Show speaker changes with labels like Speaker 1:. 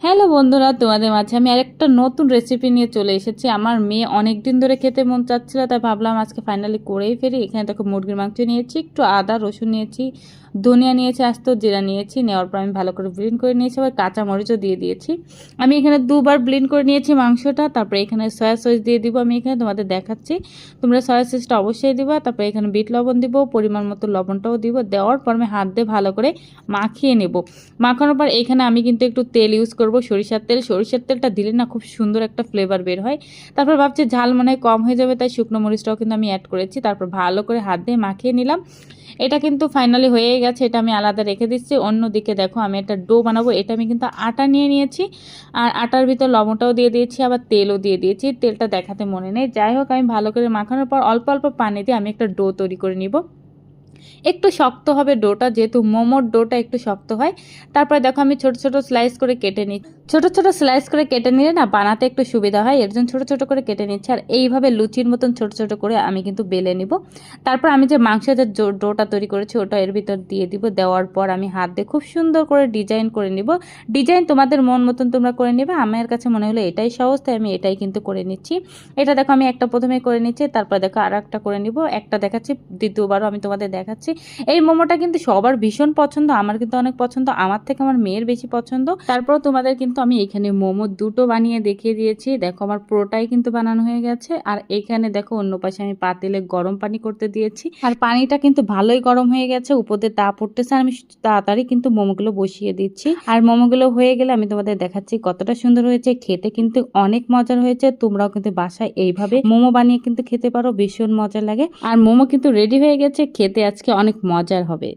Speaker 1: Hello বন্ধুরা, তোমাদের মাঝে আমি আরেকটা নতুন রেসিপি নিয়ে চলে এসেছি। আমার মেয়ে অনেক দিন ধরে খেতে মন চাচ্ছিল, তাই ভাবলাম আজকে ফাইনালি করেই ফেলি। এখানে দেখো মুরগির মাংস নিয়েছি, একটু আদা রসুন নিয়েছি, ধনিয়া নিয়েছি, আস্ত জিরা নিয়েছি। নেওয়ার পর আমি ভালো করে ব্লেন্ড করে নিয়েছি, আবার কাঁচা মরিচও দিয়ে দিয়েছি। আমি এখানে দুবার ব্লেন্ড করে নিয়েছি মাংসটা। তারপরে এখানে সয়া সস দিয়ে দিব। আমি এখানে তোমাদের দেখাচ্ছি, তোমরা সয়া সসটা অবশ্যই দিবা। তারপরে এখানে বিট লবণ দিব, পরিমাণ মতো লবণটাও দিব। দেওয়ার পর আমি হাত দিয়ে ভালো করে মাখিয়ে নেব। মাখানোর পর এখানে আমি কিন্তু একটু তেল ইউজ করব, সরিষার তেল। সরিষার তেলটা দিলে না খুব সুন্দর একটা ফ্লেভার বের হয়। তারপর ভাবছি ঝাল মনে হয় কম হয়ে যাবে, তাই শুকনো মরিচটাও কিন্তু আমি অ্যাড করেছি। তারপর ভালো করে হাত দিয়ে মাখিয়ে নিলাম। এটা কিন্তু ফাইনালি হয়ে গেছে, এটা আমি আলাদা রেখে দিচ্ছি। অন্যদিকে দেখো আমি একটা ডো বানাবো। এটা আমি কিন্তু আটা নিয়ে নিয়েছি, আর আটার ভিতর লবণটাও দিয়ে দিয়েছি, আবার তেলও দিয়ে দিয়েছি। তেলটা দেখাতে মনে নেই। যাই হোক, আমি ভালো করে মাখানোর পর অল্প অল্প পানি দিয়ে আমি একটা ডো তৈরি করে নিব। একটু শক্ত হবে ডোটা, যেহেতু মোমোর ডোটা একটু শক্ত হয়। তারপরে দেখো আমি ছোট ছোট স্লাইস করে কেটে নিই। ছোট ছোট স্লাইস করে কেটে নিলে না বানাতে একটু সুবিধা হয়, এর জন্য ছোট ছোট করে কেটে নিচ্ছি। আর এইভাবে লুচির মতন ছোট ছোট করে আমি কিন্তু বেলে নিব। তারপর আমি যে মাংসের যে ডোটা তৈরি করেছি ওটা এর ভিতর দিয়ে দিব। দেওয়ার পর আমি হাত দিয়ে খুব সুন্দর করে ডিজাইন করে নিব। ডিজাইন তোমাদের মন মতন তোমরা করে নেবে। আমার কাছে মনে হলো এটাই সহজ, তাই আমি এটাই কিন্তু করে নিচ্ছি। এটা দেখো আমি একটা প্রথমে করে নিচ্ছি, তারপর দেখো আর একটা করে নিব। একটা দেখাচ্ছি, দ্বিতীয়বারও আমি তোমাদের দেখাচ্ছি। এই মোমোটা কিন্তু সবার ভীষণ পছন্দ, আমার কিন্তু অনেক পছন্দ, আমার থেকে আমার মেয়ের বেশি পছন্দ। তারপর তোমাদের কিন্তু আমি এখানে মোমো দুটো বানিয়ে দেখিয়ে দিয়েছি। দেখো আমার পুরোটাই কিন্তু বানানো হয়ে গেছে। আর এখানে দেখো অন্য পাশে আমি পাতিলে গরম পানি করতে দিয়েছি, আর পানিটা কিন্তু ভালোই গরম হয়ে গেছে, উপর দিয়ে তাপ উঠতেছে। আর আমি তাড়াতাড়ি কিন্তু মোমোগুলো বসিয়ে দিচ্ছি। আর মোমোগুলো হয়ে গেলে আমি তোমাদের দেখাচ্ছি কতটা সুন্দর হয়েছে। খেতে কিন্তু অনেক মজার হয়েছে। তোমরাও কিন্তু বাসায় এইভাবে মোমো বানিয়ে কিন্তু খেতে পারো, ভীষণ মজা লাগে। আর মোমো কিন্তু রেডি হয়ে গেছে, খেতে আজকে অনেক মজার হবে।